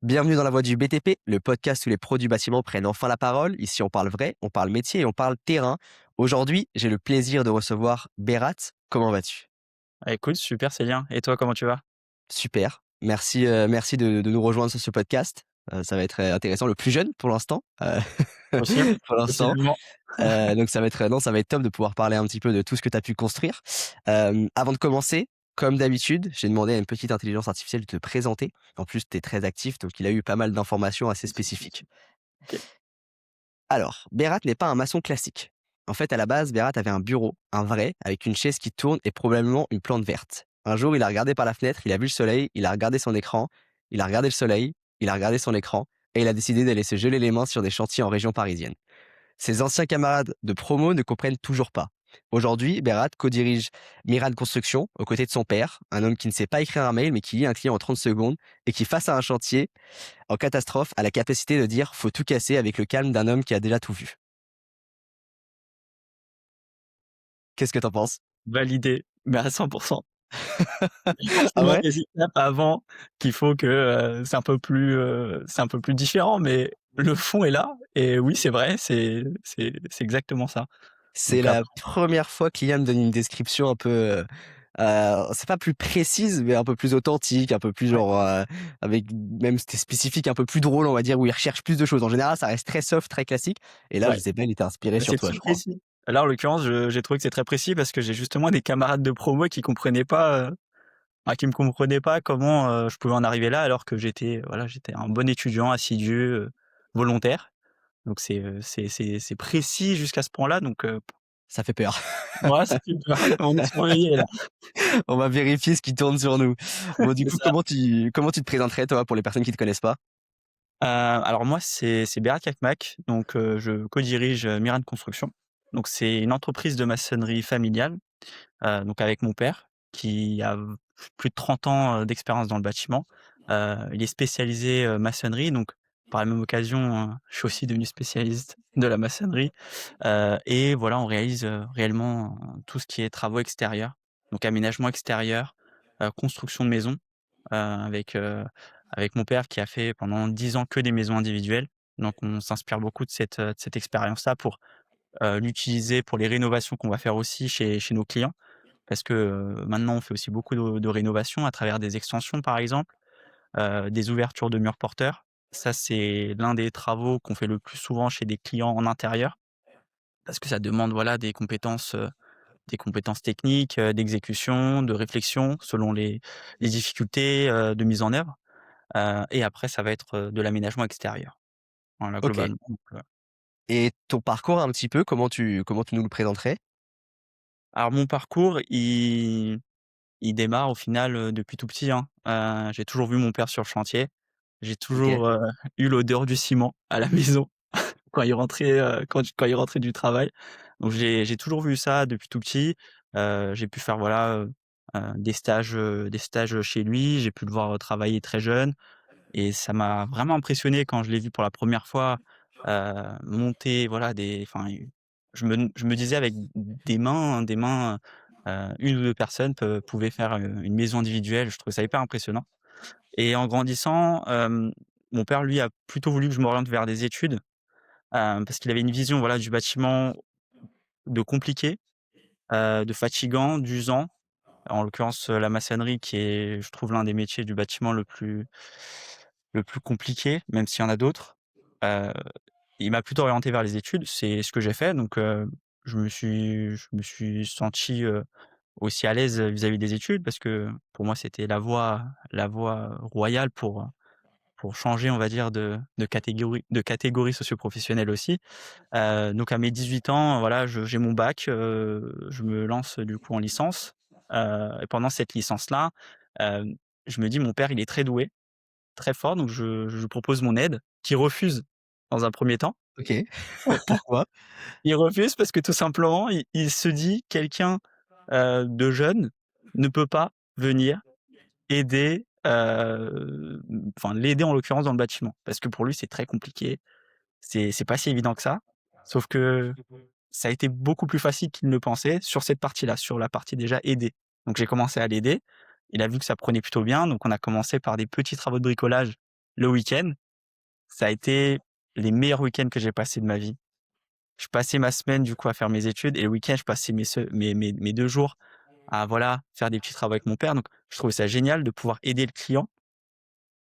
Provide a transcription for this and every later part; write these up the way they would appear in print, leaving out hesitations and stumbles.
Bienvenue dans la voie du BTP, le podcast où les pros du bâtiment prennent enfin la parole. Ici, on parle vrai, on parle métier et on parle terrain. Aujourd'hui, j'ai le plaisir de recevoir Berat. Comment vas-tu? Ah, écoute, super, c'est bien. Et toi, comment tu vas? Super. Merci de nous rejoindre sur ce podcast. Ça va être intéressant. Le plus jeune pour l'instant. Possible, Pour l'instant. possiblement. Donc ça va être, non, ça va être top de pouvoir parler un petit peu de tout ce que tu as pu construire. Avant de commencer, comme d'habitude, j'ai demandé à une petite intelligence artificielle de te présenter. En plus, tu es très actif, donc il a eu pas mal d'informations assez spécifiques. OK. Alors, Berat n'est pas un maçon classique. En fait, à la base, Berat avait un bureau, un vrai, avec une chaise qui tourne et probablement une plante verte. Un jour, il a regardé par la fenêtre, il a vu le soleil, il a regardé son écran, il a regardé le soleil, il a regardé son écran, et il a décidé d'aller se geler les mains sur des chantiers en région parisienne. Ses anciens camarades de promo ne comprennent toujours pas. Aujourd'hui, Berat co-dirige Mirad Construction aux côtés de son père, un homme qui ne sait pas écrire un mail mais qui lit un client en 30 secondes et qui, face à un chantier en catastrophe, a la capacité de dire faut tout casser avec le calme d'un homme qui a déjà tout vu. Qu'est-ce que t'en penses? Validé, mais à 100. Il y a Ah forcément ouais? des étapes avant qu'il faut que, c'est un peu plus différent, mais le fond est là et oui, c'est vrai, c'est exactement ça. C'est Donc la après première fois qu'Ilian me donne une description un peu, c'est pas plus précise, mais un peu plus authentique, un peu plus ouais, genre, avec même c'était spécifique, un peu plus drôle, on va dire, où il recherche plus de choses. En général, ça reste très soft, très classique et là, je ouais, sais pas, il était inspiré bah, sur c'est toi, très je crois. précis. Là, en l'occurrence, j'ai trouvé que c'est très précis parce que j'ai justement des camarades de promo qui comprenaient pas, qui me comprenaient pas comment, je pouvais en arriver là alors que j'étais un bon étudiant assidu, volontaire. Donc c'est précis jusqu'à ce point-là, donc Ça fait peur. ouais, ça fait peur. On est surveillés là. On va vérifier ce qui tourne sur nous. Bon, du C'est coup, ça. comment tu te présenterais, toi, pour les personnes qui te connaissent pas? Alors moi, c'est Berat Yakmak, donc je co-dirige, Miran Construction. Donc c'est une entreprise de maçonnerie familiale, donc avec mon père qui a plus de 30 ans, d'expérience dans le bâtiment. Il est spécialisé, maçonnerie, donc par la même occasion, je suis aussi devenu spécialiste de la maçonnerie, et voilà, on réalise, réellement, tout ce qui est travaux extérieurs, donc aménagement extérieur, construction de maisons, avec mon père qui a fait pendant 10 ans que des maisons individuelles. Donc on s'inspire beaucoup de cette expérience-là pour, l'utiliser pour les rénovations qu'on va faire aussi chez nos clients. Parce que, maintenant on fait aussi beaucoup de rénovations à travers des extensions par exemple, des ouvertures de murs porteurs. Ça, c'est l'un des travaux qu'on fait le plus souvent chez des clients en intérieur, parce que ça demande, voilà, des compétences techniques, d'exécution, de réflexion selon les difficultés, de mise en œuvre. Et après ça va être, de l'aménagement extérieur. Voilà, OK. globalement, donc Et ton parcours un petit peu, comment tu nous le présenterais? alors mon parcours, il démarre au final, depuis tout petit, hein. J'ai toujours vu mon père sur le chantier. J'ai OK. toujours, eu l'odeur du ciment à la maison quand il rentrait du travail. Donc j'ai toujours vu ça depuis tout petit. J'ai pu faire voilà, des stages chez lui. J'ai pu le voir, travailler très jeune. Et ça m'a vraiment impressionné quand je l'ai vu pour la première fois, monter, voilà, je me disais avec des mains, 1 ou 2 personnes pouvaient faire, une maison individuelle. Je trouvais ça hyper impressionnant et en grandissant, mon père, lui, a plutôt voulu que je m'oriente vers des études, parce qu'il avait une vision, voilà, du bâtiment de compliqué, de fatigant, d'usant. En l'occurrence, la maçonnerie qui est, je trouve, l'un des métiers du bâtiment le plus compliqué, même s'il y en a d'autres. Heu, il m'a plutôt orienté vers les études, c'est ce que j'ai fait donc je me suis senti, aussi à l'aise, vis-à-vis des études parce que pour moi c'était la voie royale pour changer on va dire de catégorie socio-professionnelle aussi. Donc à mes 18 ans, voilà, j'ai mon bac, je me lance du coup en licence, et pendant cette licence-là, hem, je me dis: «Mon père il est très doué, très fort, donc je lui propose mon aide», qui refuse dans un premier temps. OK. Pourquoi? Il refuse parce que tout simplement, il se dit: «Quelqu'un, de jeune ne peut pas venir aider, enfin l'aider en l'occurrence dans le bâtiment». Parce que pour lui, c'est très compliqué, c'est pas si évident que ça. Sauf que ça a été beaucoup plus facile qu'il ne le pensait sur cette partie-là, sur la partie déjà aider. Donc j'ai commencé à l'aider. Il a vu que ça prenait plutôt bien, donc on a commencé par des petits travaux de bricolage le week-end, ça a été les meilleurs week-ends que j'ai passés de ma vie. Je passais ma semaine du coup à faire mes études et le week-end, je passais mes 2 jours à voilà, faire des petits travaux avec mon père. Donc je trouvais ça génial de pouvoir aider le client,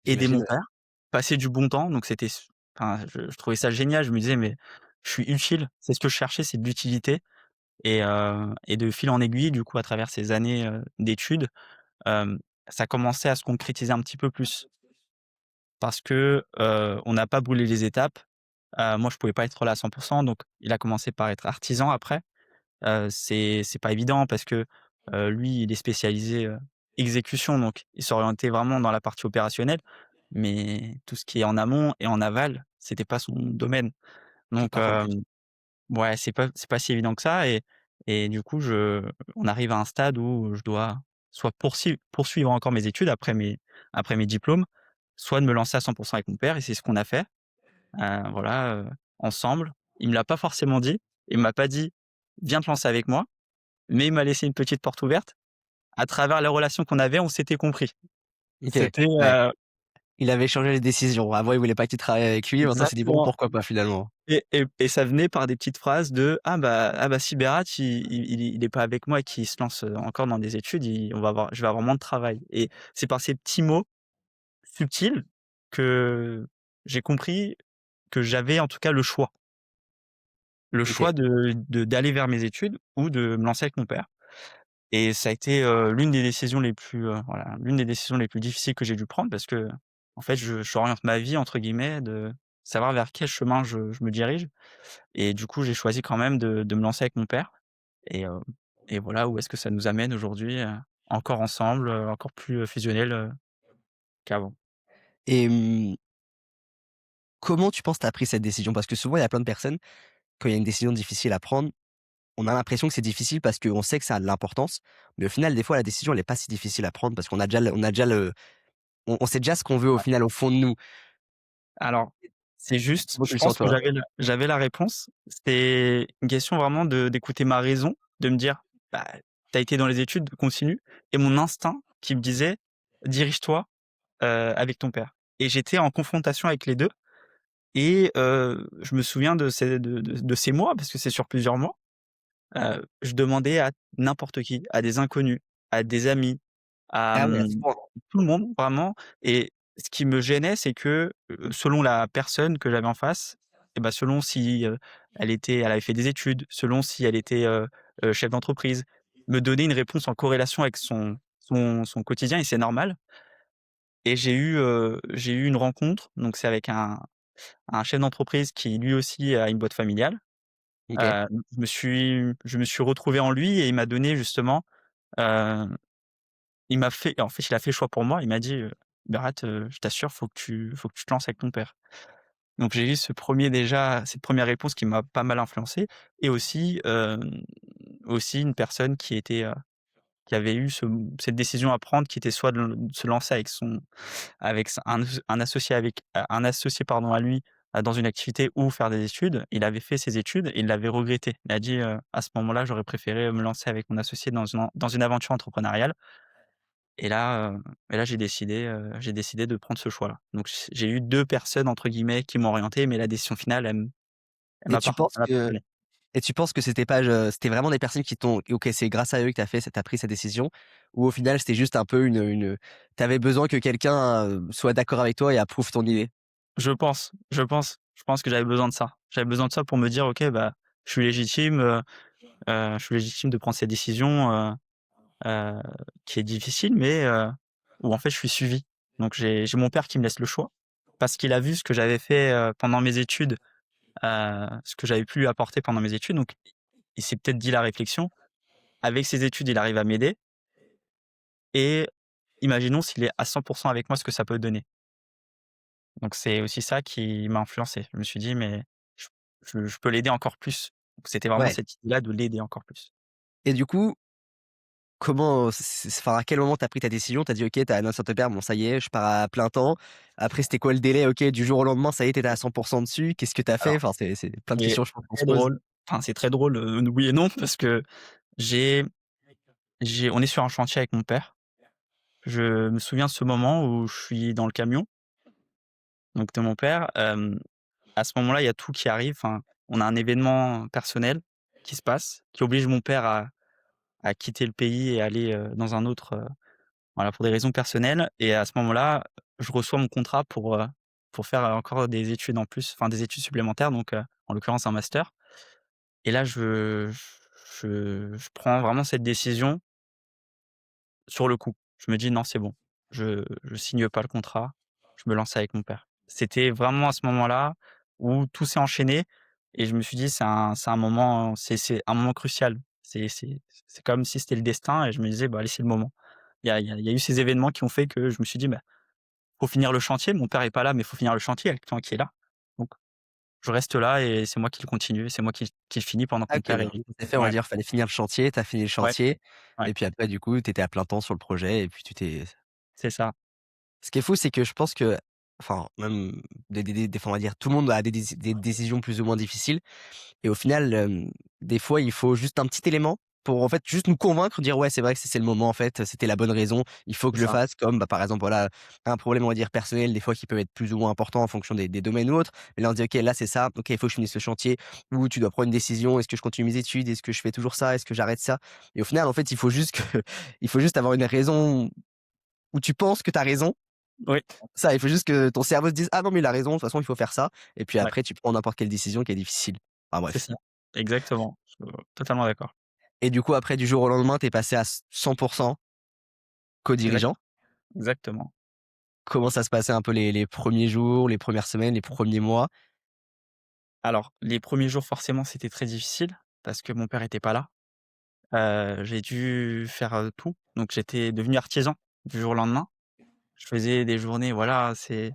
aider J'imagine, mon ouais. père, passer du bon temps. Donc c'était s enfin je trouvais ça génial. Je me disais: «Mais je suis utile». C'est ce que je cherchais, c'est de l'utilité et de fil en aiguille, du coup, à travers ces années, d'études, hem, ça commençait à se concrétiser un petit peu plus parce que, on n'a pas brûlé les étapes. Moi, je pouvais pas être là à 100 donc il a commencé par être artisan après. C'est pas évident parce que, lui, il est spécialisé, exécution, donc il s'orientait vraiment dans la partie opérationnelle, mais tout ce qui est en amont et en aval, c'était pas son domaine. C'est Donc pas compliqué. ouais, c'est pas si évident que ça et du coup, on arrive à un stade où je dois soit poursuivre encore mes études après mes diplômes, soit de me lancer à 100 avec mon père et c'est ce qu'on a fait, voilà, ensemble. Il me l'a pas forcément dit, il m'a pas dit: «Viens te lancer avec moi», mais il m'a laissé une petite porte ouverte. À travers la relation qu'on avait, on s'était compris. OK, C'était, ouais. Il avait changé les décisions. Avant, il voulait pas que tu travailles avec lui, maintenant il s'est dit: «Bon, exactement. pourquoi pas finalement?» Et ça venait par des petites phrases de: «Ah bah si Berat il est pas avec moi et qu'il se lance, encore dans des études, je vais avoir moins de travail» et c'est par ces petits mots subtils que j'ai compris que j'avais en tout cas le choix. Le OK. choix d'aller vers mes études ou de me lancer avec mon père et ça a été, l'une des décisions les plus, voilà, l'une des décisions les plus difficiles que j'ai dû prendre parce que en fait, j'oriente ma vie entre guillemets de savoir vers quel chemin je me dirige. Et du coup, j'ai choisi quand même de me lancer avec mon père et heu et voilà où est-ce que ça nous amène aujourd'hui, encore ensemble, encore plus, fusionnels, qu'avant. Et comment tu penses tu as pris cette décision? Parce que souvent, il y a plein de personnes, quand il y a une décision difficile à prendre, on a l'impression que c'est difficile parce qu'on sait que ça a de l'importance, mais au final, des fois, la décision, elle est pas si difficile à prendre parce qu'on a déjà le on a déjà le on sait déjà ce qu'on veut au Ouais. final au fond de nous. Alors, c'est juste, Comment tu je le sens pense que toi? j'avais la réponse. C'était une question vraiment d'écouter ma raison, de me dire: «Bah, tu as été dans les études, continue» et mon instinct qui me disait: «Dirige-toi, avec ton père» et j'étais en confrontation avec les 2 et je me souviens de ces mois, parce que c'est sur plusieurs mois. Je demandais à n'importe qui, à des inconnus, à des amis, à, Ah ouais, à ce point. tout le monde vraiment et ce qui me gênait, c'est que, selon la personne que j'avais en face et bah, selon si, elle avait fait des études, selon si elle était, chef d'entreprise, me donner une réponse en corrélation avec son quotidien et c'est normal et j'ai eu une rencontre, donc c'est avec un chef d'entreprise qui lui aussi a une boîte familiale. OK. Je me suis retrouvé en lui et il m'a donné justement, heu, il a fait le choix pour moi. Il m'a dit, «Berat, je t'assure, faut que tu te lances avec ton père». Donc j'ai eu cette première réponse qui m'a pas mal influencé et aussi une personne qui avait eu cette décision à prendre qui était soit de se lancer avec un associé un associé pardon à lui, dans une activité ou faire des études. Il avait fait ses études et il l'avait regretté. Il a dit, «À ce moment-là, j'aurais préféré me lancer avec mon associé dans une aventure entrepreneuriale» et là, j'ai décidé de prendre ce choix-là. Donc j'ai eu 2 personnes entre guillemets qui m'ont orienté, mais la décision finale, elle Et m'a tu pas penses elle que m'appartenait. et tu penses que c'était pas c'était vraiment des personnes qui t'ont OK, c'est grâce à eux que tu as pris cette décision? Ou au final, c'était juste un peu tu avais besoin que quelqu'un, soit d'accord avec toi et approuve ton idée? Je pense que j'avais besoin de ça. J'avais besoin de ça pour me dire: «OK, bah, je suis légitime, je suis légitime de prendre cette décision, heu, qui est difficile, mais où en fait je suis suivi. Donc j'ai mon père qui me laisse le choix, parce qu'il a vu ce que j'avais fait, pendant mes études, ce que j'avais pu lui apporter pendant mes études, donc il s'est peut-être dit la réflexion: «Avec ses études, il arrive à m'aider et imaginons s'il est à 100 avec moi, ce que ça peut donner». Donc c'est aussi ça qui m'a influencé. Je me suis dit: «Mais je je peux l'aider encore plus». Donc c'était vraiment Ouais. cette idée-là de l'aider encore plus. Et du coup, comment enfin, à quel moment tu as pris ta décision? Tu as dit: «OK», tu as annoncé à ton père: «Bon, ça y est, je pars à plein temps». Après, c'était quoi le délai? OK, du jour au lendemain, ça y est, tu étais à 100 dessus. Qu'est-ce que tu as fait? Alors Enfin, c'est plein de c'est questions, je pense qu'on se très pose. drôle, enfin c'est très drôle, oui et non parce que j'ai on est sur un chantier avec mon père. Je me souviens de ce moment où je suis dans le camion donc de mon père, à ce moment-là, il y a tout qui arrive. Enfin, on a un événement personnel qui se passe, qui oblige mon père à quitter le pays et aller, dans un autre, voilà, pour des raisons personnelles et à ce moment-là, je reçois mon contrat pour faire encore des études en plus, enfin des études supplémentaires donc en l'occurrence un master et là je prends vraiment cette décision sur le coup. Je me dis: «Non, c'est bon, je signe pas le contrat, je me lance avec mon père». C'était vraiment à ce moment-là où tout s'est enchaîné et je me suis dit: «C'est un moment, c'est un moment crucial». C'est comme si c'était le destin et je me disais: «Bah, allez, c'est le moment». Il y a eu ces événements qui ont fait que je me suis dit: «Bah, faut finir le chantier». Mon père est pas là, mais faut finir le chantier, il y a le client qui est là. Donc je reste là et c'est moi qui le continue, c'est moi qui le finis pendant que Ah mon OK, père donc est ça s'est fait, on va ouais, dire, fallait finir le chantier, tu as fini le ouais, chantier ouais, et puis après du coup, tu étais à plein temps sur le projet et puis tu t'es c'est ça, ce qui est fou, c'est que je pense que enfin, même des fois, on va dire, tout le monde a des décisions plus ou moins difficiles et au final, des fois, il faut juste un petit élément pour, en fait, juste nous convaincre, dire: «Ouais, c'est vrai que c'est le moment, en fait, c'était la bonne raison, il faut que c'est je le ça. fasse». Comme, bah, par exemple, voilà, un problème, on va dire, personnel, des fois, qui peut être plus ou moins important en fonction des domaines ou autres. Mais là, on se dit: «OK, là, c'est ça. OK, il faut que je finisse ce chantier» ou tu dois prendre une décision: «Est-ce que je continue mes études? Est-ce que je fais toujours ça? Est-ce que j'arrête ça?» Et au final, en fait, il faut juste que il faut juste avoir une raison où tu penses que tu as raison. Oui, Ça, il faut juste que ton cerveau se dise: «Ah non, mais il a raison, de toute façon, il faut faire ça» et puis ouais, après, tu prends n'importe quelle décision qui est difficile. Enfin c'est bref. ça. Exactement, je suis totalement d'accord. Et du coup, après, du jour au lendemain, tu es passé à 100 Exact co-dirigeant. exactement. Comment ça se passait un peu les premiers jours, les premières semaines, les premiers mois? Alors, les premiers jours, forcément, c'était très difficile parce que mon père était pas là. J'ai dû faire, tout. Donc j'étais devenu artisan du jour au lendemain. Je faisais des journées, voilà, c'est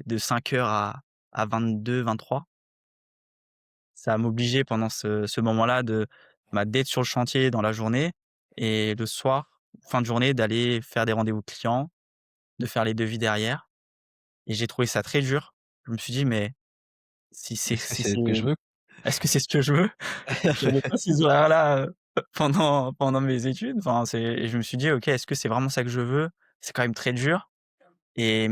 de 5 heures à 22-23. Ça m'obligeait pendant ce moment-là bah, d'être sur le chantier dans la journée et le soir, fin de journée, d'aller faire des rendez-vous clients, de faire les devis derrière et j'ai trouvé ça très dur. Je me suis dit: «Mais Est-ce que si c'est c'est ce que je veux? est-ce que c'est ce que je veux?» J'avais pas ces horaires-là, pendant mes études. Enfin, c'est et je me suis dit: «OK, est-ce que c'est vraiment ça que je veux?» C'est quand même très dur et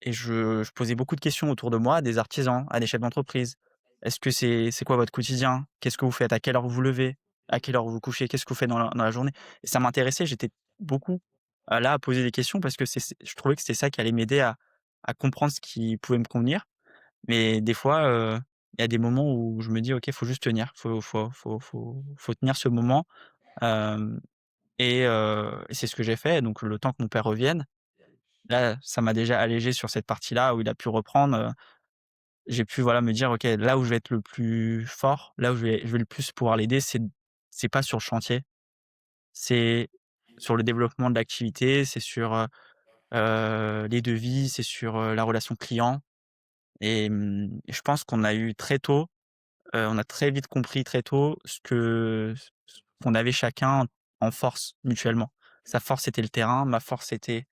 et je posais beaucoup de questions autour de moi, à des artisans, à des chefs d'entreprise. Est-ce que c'est quoi votre quotidien? Qu'est-ce que vous faites? À quelle heure vous vous levez? À quelle heure vous vous couchez? Qu'est-ce que vous faites dans la journée? Et ça m'intéressait, j'étais beaucoup, là, à poser des questions parce que je trouvais que c'était ça qui allait m'aider à comprendre ce qui pouvait me convenir. Mais des fois, il y a des moments où je me dis: «OK, faut juste tenir, faut tenir ce moment», hem et c'est ce que j'ai fait. Donc le temps que mon père revienne, là, ça m'a déjà allégé sur cette partie-là où il a pu reprendre, j'ai pu, voilà, me dire: «OK, là où je vais être le plus fort, là où je vais le plus pouvoir l'aider, c'est pas sur le chantier, c'est sur le développement de l'activité, c'est sur, les devis, c'est sur, la relation client» et je pense qu'on a eu très tôt, on a très vite compris très tôt ce qu'on avait chacun en force mutuellement. Sa force, c'était le terrain, ma force, c'était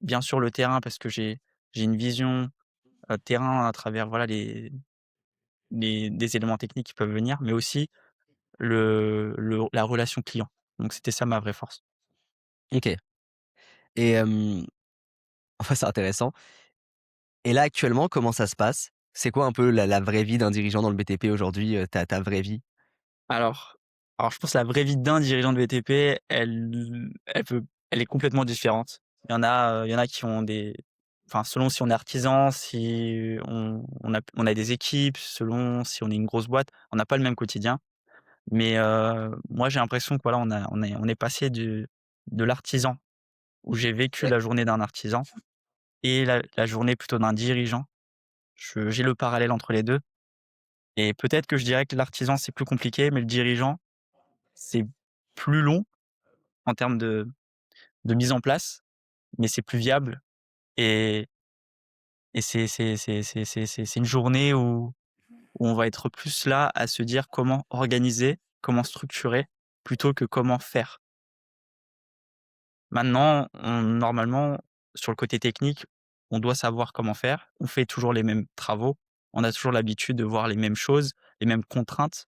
bien sûr le terrain parce que j'ai une vision, terrain à travers, voilà, les des éléments techniques qui peuvent venir, mais aussi la relation client. Donc c'était ça ma vraie force. OK. Et enfin, c'est intéressant. Et là, actuellement, comment ça se passe? C'est quoi un peu la vraie vie d'un dirigeant dans le BTP aujourd'hui, ta vraie vie? Alors alors je pense que la vraie vie d'un dirigeant de BTP, elle est complètement différente. Il y en a qui ont des enfin selon si on est artisan, si on a des équipes, selon si on est une grosse boîte, on n'a pas le même quotidien. Mais moi j'ai l'impression que voilà, on est passé de l'artisan où j'ai vécu Ouais. la journée d'un artisan et la journée plutôt d'un dirigeant. J'ai le parallèle entre les 2 et peut-être que je dirais que l'artisan, c'est plus compliqué, mais le dirigeant, c'est plus long en termes de mise en place, mais c'est plus viable et c'est une journée où on va être plus là à se dire comment organiser, comment structurer, plutôt que comment faire. Maintenant, normalement, sur le côté technique, on doit savoir comment faire. On fait toujours les mêmes travaux. On a toujours l'habitude de voir les mêmes choses, les mêmes contraintes.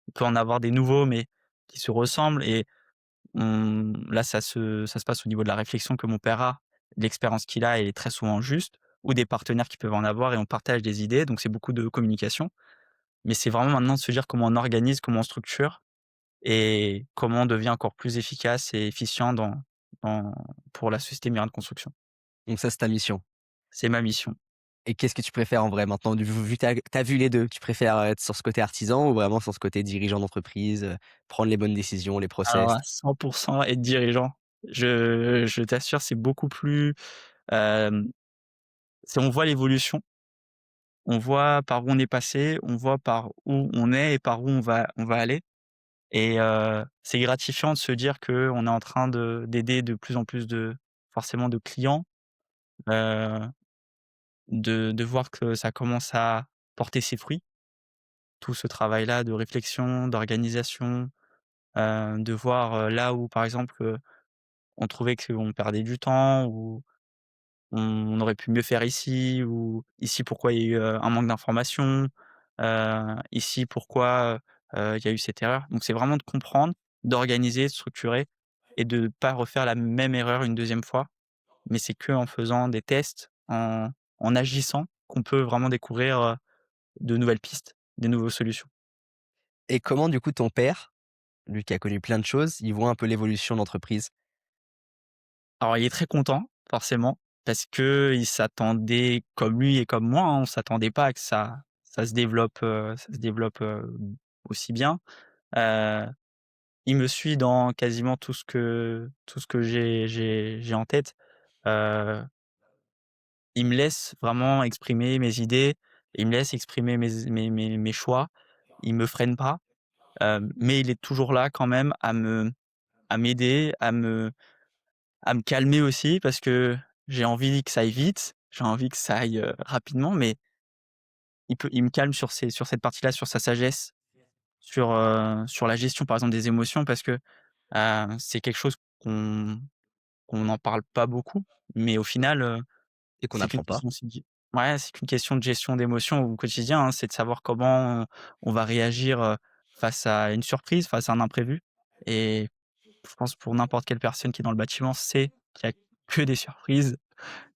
On peut en avoir des nouveaux, mais qui se ressemblent et là, ça se passe au niveau de la réflexion que mon père a. L'expérience qu'il a, elle est très souvent juste. ou des partenaires qui peuvent en avoir et on partage des idées, donc c'est beaucoup de communication. Mais c'est vraiment maintenant de se dire comment on organise, comment on structure et comment on devient encore plus efficace et efficient dans pour la société Mirain de Construction. Donc ça, c'est ta mission. C'est ma mission. Et qu'est-ce que tu préfères en vrai maintenant? Vu que tu vu les 2, tu préfères être sur ce côté artisan ou vraiment sur ce côté dirigeant d'entreprise, prendre les bonnes décisions, les Alors process? à 100 être dirigeant. Je t'assure, c'est beaucoup plus, hem, c'est on voit l'évolution, on voit par où on est passé, on voit par où on est et par où on va aller et c'est gratifiant de se dire qu'on est en train d'aider de plus en plus de forcément de clients, heu, de voir que ça commence à porter ses fruits. Tout ce travail-là de réflexion, d'organisation, de voir, là où par exemple, on trouvait qu'on perdait du temps ou on aurait pu mieux faire ici ou ici pourquoi il y a eu, un manque d'information, ici pourquoi, il y a eu cette erreur. Donc c'est vraiment de comprendre, d'organiser, de structurer et de pas refaire la même erreur une deuxième fois. Mais c'est qu'en faisant des tests, en agissant qu'on peut vraiment découvrir, de nouvelles pistes, des nouvelles solutions. Et comment du coup ton père, lui qui a connu plein de choses, il voit un peu l'évolution de l'entreprise? Alors il est très content, forcément, parce qu'il s'attendait comme lui et comme moi, hein, on s'attendait pas à que ça se développe, aussi bien. Heu, il me suit dans quasiment tout ce que j'ai en tête. Heu, il me laisse vraiment exprimer mes idées, il me laisse exprimer mes choix. Il me freine pas, mais il est toujours là quand même à m'aider, à me calmer aussi parce que j'ai envie que ça aille vite, j'ai envie que ça aille, rapidement, mais il me calme sur cette partie-là, sur sa sagesse, sur la gestion, par exemple, des émotions parce que, c'est quelque chose qu'on n'en parle pas beaucoup, mais au final, Et qu'on c'est qu'une n'apprend pas? question aussi de ouais, c'est qu'une question de gestion d'émotions au quotidien, hein. C'est de savoir comment on va réagir, face à une surprise, face à un imprévu et je pense pour n'importe quelle personne qui est dans le bâtiment sait qu'il y a que des surprises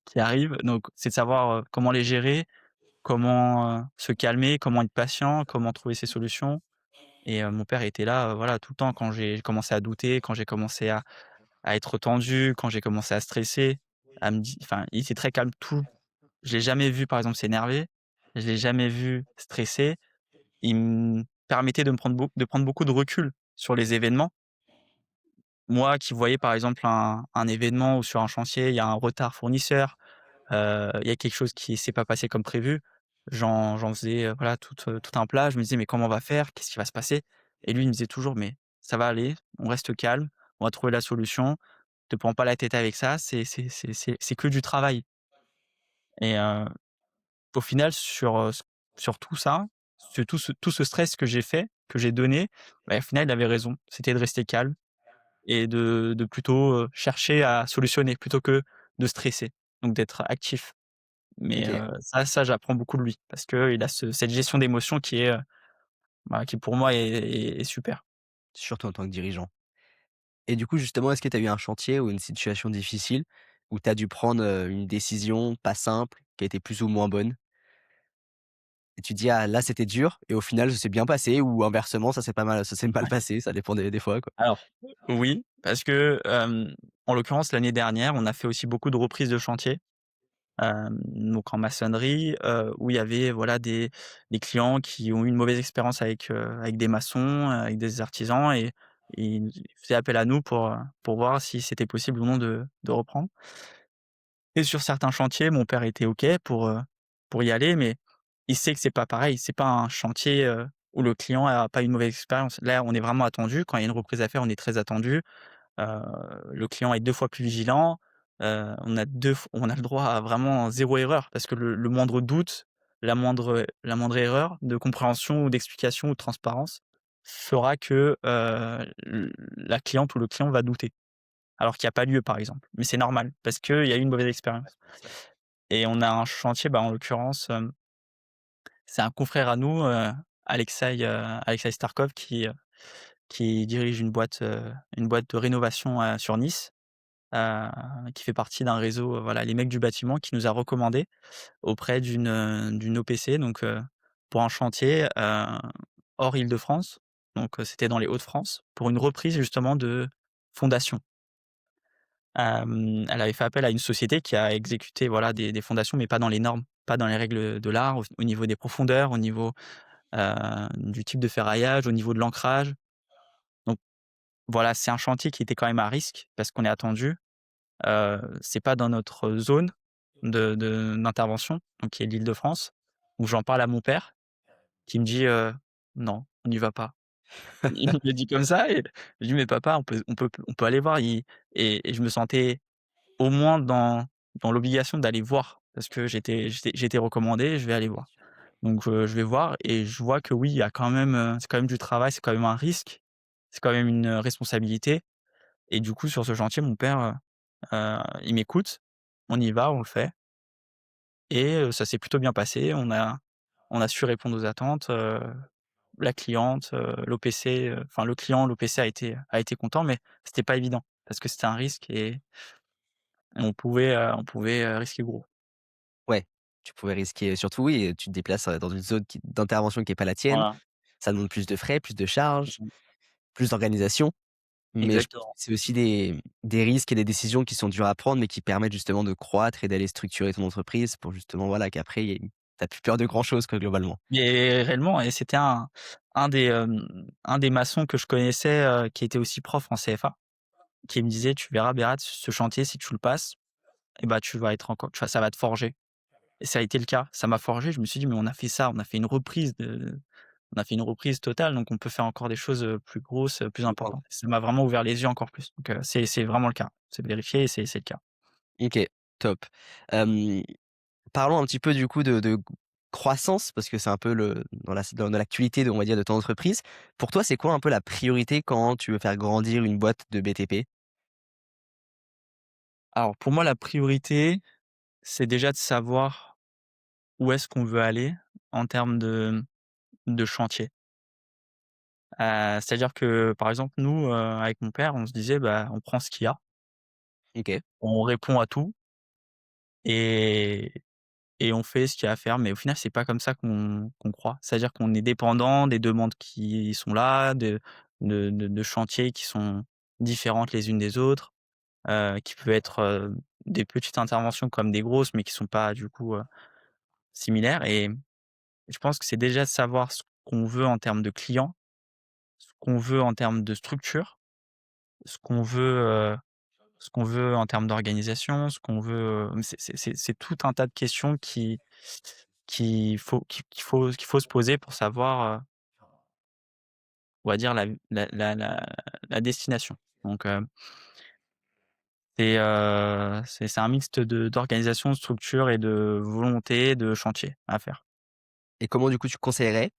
qui arrivent, donc c'est de savoir, comment les gérer, comment, se calmer, comment être patient, comment trouver ses solutions et mon père était là, voilà, tout le temps quand j'ai commencé à douter, quand j'ai commencé à être tendu, quand j'ai commencé à stresser, à me di enfin, il était très calme tout je l'ai jamais vu, par exemple, s'énerver, je l'ai jamais vu stresser. Il me permettait de prendre beaucoup de recul sur les événements. Moi qui voyais, par exemple, un événement ou sur un chantier, il y a un retard fournisseur, il y a quelque chose qui s'est pas passé comme prévu. J'en faisais, voilà tout un plat. Je me disais: «Mais comment on va faire? Qu'est-ce qui va se passer?» et lui, il me disait toujours: «Mais ça va aller, on reste calme, on va trouver la solution. Te prends pas la tête avec ça, c'est que du travail» et au final sur tout ça, sur tout ce stress que j'ai fait, que j'ai donné, bah, au final, il avait raison. C'était de rester calme et de plutôt, chercher à solutionner plutôt que de stresser, donc d'être actif. Mais OK, ça j'apprends beaucoup de lui parce qu'il a cette gestion d'émotions qui pour moi est super. surtout en tant que dirigeant. Et du coup, justement, est-ce que tu as eu un chantier ou une situation difficile où tu as dû prendre, une décision pas simple, qui a été plus ou moins bonne? Et tu dis: «Ah là, c'était dur» et au final, ça s'est bien passé ou inversement, ça s'est mal passé, ça dépend des fois, quoi? Alors, oui, parce que, en l'occurrence l'année dernière, on a fait aussi beaucoup de reprises de chantier. Donc en maçonnerie, où il y avait voilà des clients qui ont eu une mauvaise expérience avec des maçons, avec des artisans et ils faisaient appel à nous pour voir si c'était possible ou non de reprendre et sur certains chantiers, mon père était OK pour y aller, mais il sait que c'est pas pareil. C'est pas un chantier, où le client a pas une mauvaise expérience. Là, on est vraiment attendu. Quand il y a une reprise à faire, on est très attendu. Heu, le client est 2 fois plus vigilant, on a le droit à vraiment zéro erreur parce que le moindre doute, la moindre erreur de compréhension ou d'explication ou de transparence fera que, la cliente ou le client va douter. Alors qu'il y a pas lieu, par exemple. Mais c'est normal parce qu'il y a eu une mauvaise expérience et on a un chantier, bah, en l'occurrence, c'est un confrère à nous, Alexei Starkov qui dirige une boîte de rénovation, sur Nice qui fait partie d'un réseau, voilà, les mecs du bâtiment qui nous a recommandés auprès d'une OPC donc pour un chantier, hors Île-de-France, donc c'était dans les Hauts-de-France, pour une reprise justement de fondation. Elle avait fait appel à une société qui a exécuté, voilà, des fondations, mais pas dans les normes, pas dans les règles de l'art, au niveau des profondeurs, au niveau, du type de ferraillage, au niveau de l'ancrage. Donc voilà, c'est un chantier qui était quand même à risque parce qu'on est attendu. C'est pas dans notre zone d'intervention, donc qui est l'Île-de-France, où j'en parle à mon père qui me dit: «Non, on n'y va pas». Il me le dit comme ça et je dis: «Mais papa, on peut aller voir». Il et je me sentais au moins dans l'obligation d'aller voir parce que j'étais recommandé, je vais aller voir. Donc je vais voir et je vois que oui, il y a quand même, c'est quand même du travail, c'est quand même un risque, c'est quand même une, responsabilité et du coup sur ce chantier, mon père, il m'écoute, on y va, on le fait et ça s'est plutôt bien passé. On a su répondre aux attentes, la cliente, l'OPC, enfin le client, l'OPC a été content, mais c'était pas évident parce que c'était un risque et on pouvait risquer gros. Ouais, tu pouvais risquer surtout oui, tu te déplaces, dans une zone d'intervention qui est pas la tienne. Voilà. Ça demande plus de frais, plus de charges, Mmh. plus d'organisation, mais je pense que Exactement. c'est aussi des risques et des décisions qui sont dures à prendre, mais qui permettent justement de croître et d'aller structurer ton entreprise pour justement, voilà, qu'après il y ait tu plus peur de grand chose quoi, globalement. Mais réellement et c'était un des maçons que je connaissais, qui était aussi prof en CFA, qui me disait: «Tu verras Berat, ce chantier si tu le passes et bah, tu vas être encore tu vois, ça va te forger». Et ça a été le cas. Ça m'a forgé. Je me suis dit: «Mais on a fait ça, on a fait une reprise totale, donc on peut faire encore des choses, plus grosses, plus importantes». Ça m'a vraiment ouvert les yeux encore plus. Donc c'est vraiment le cas. C'est vérifié et c'est le cas. OK, top. Hem, Parlons un petit peu du coup de croissance parce que c'est un peu le dans l'actualité de on va dire de ton entreprise. Pour toi, c'est quoi un peu la priorité quand tu veux faire grandir une boîte de BTP? Alors pour moi, la priorité, c'est déjà de savoir où est-ce qu'on veut aller en termes de chantier. C'est-à-dire que, par exemple, nous, avec mon père, on se disait: «Bah, on prend ce qu'il y a, OK, on répond à tout et on fait ce qu'il y a à faire». Mais au final, c'est pas comme ça qu'on croit. C'est-à-dire qu'on est dépendant des demandes qui sont là, de chantiers qui sont différentes les unes des autres, qui peuvent être, des petites interventions comme des grosses, mais qui sont pas du coup, similaires et je pense que c'est déjà de savoir ce qu'on veut en termes de clients, ce qu'on veut en termes de structure, ce qu'on veut, ce qu'on veut en termes d'organisation, ce qu'on veut, c'est tout un tas de questions qu'il faut se poser pour savoir, on va dire la destination. Donc c'est un mixte d'organisation, de structure et de volonté de chantier à faire. et comment du coup tu conseillerais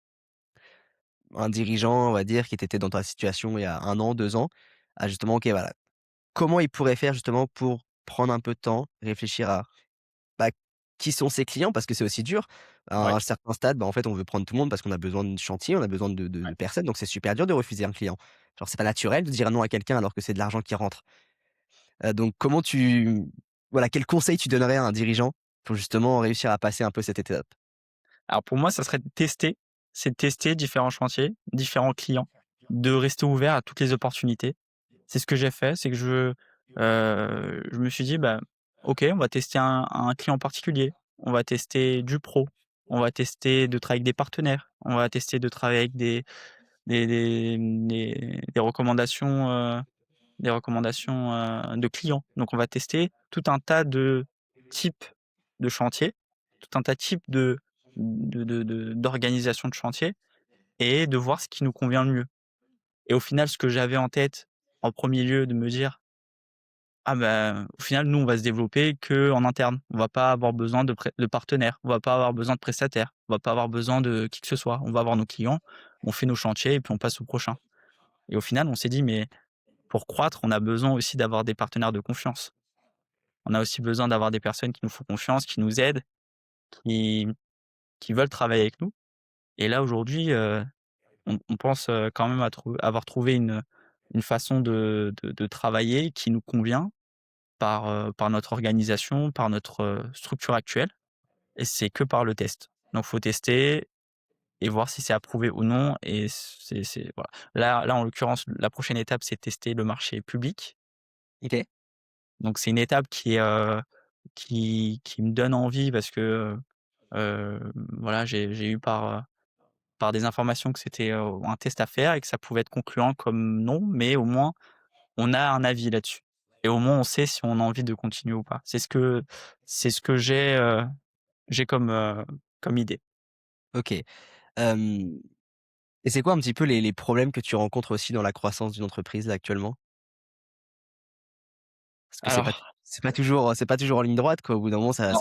un dirigeant, on va dire, qui était dans ta situation il y a 1 an, 2 ans, à justement OK, voilà, comment il pourrait faire justement pour prendre un peu de temps, réfléchir à, bah, qui sont ses clients? Parce que c'est aussi dur. À Ouais, un certain stade, bah, en fait, on veut prendre tout le monde parce qu'on a besoin de chantier, on a besoin de ouais. personnes, donc c'est super dur de refuser un client. Genre, c'est pas naturel de dire non à quelqu'un alors que c'est de l'argent qui rentre. Donc comment tu voilà, quel conseil tu donnerais à un dirigeant pour justement réussir à passer un peu cette étape? Alors pour moi, ça serait de tester, c'est de tester différents chantiers, différents clients, de rester ouvert à toutes les opportunités. C'est ce que j'ai fait, c'est que je me suis dit: «Bah, OK, on va tester un client particulier, on va tester du pro, on va tester de travailler avec des partenaires, on va tester de travailler avec des recommandations, de clients». Donc on va tester tout un tas de types de chantiers, tout un tas de types d'organisation de chantier et de voir ce qui nous convient le mieux. Et au final, ce que j'avais en tête, en premier lieu, de me dire: «Ah bah, au final, nous, on va se développer que en interne. On va pas avoir besoin de partenaires, on va pas avoir besoin de prestataires, on va pas avoir besoin de qui que ce soit. On va avoir nos clients, on fait nos chantiers et puis on passe au prochain». Et au final, on s'est dit: «Mais pour croître, on a besoin aussi d'avoir des partenaires de confiance. On a aussi besoin d'avoir des personnes qui nous font confiance, qui nous aident, qui qui veulent travailler avec nous». Et là, aujourd'hui, on pense, quand même avoir trouvé une façon de travailler qui nous convient par notre organisation, par notre, structure actuelle et c'est que par le test. Donc faut tester et voir si c'est approuvé ou non et c'est voilà. Là, en l'occurrence, la prochaine étape, c'est tester le marché public. OK. Donc c'est une étape qui me donne envie parce que, voilà, j'ai eu par des informations que c'était, un test à faire et que ça pouvait être concluant comme non, mais au moins on a un avis là-dessus et au moins on sait si on a envie de continuer ou pas. C'est ce que j'ai comme idée. OK. Hem et c'est quoi un petit peu les problèmes que tu rencontres aussi dans la croissance d'une entreprise là actuellement? Parce que Alors c'est pas toujours en ligne droite quoi. Au bout d'un moment non,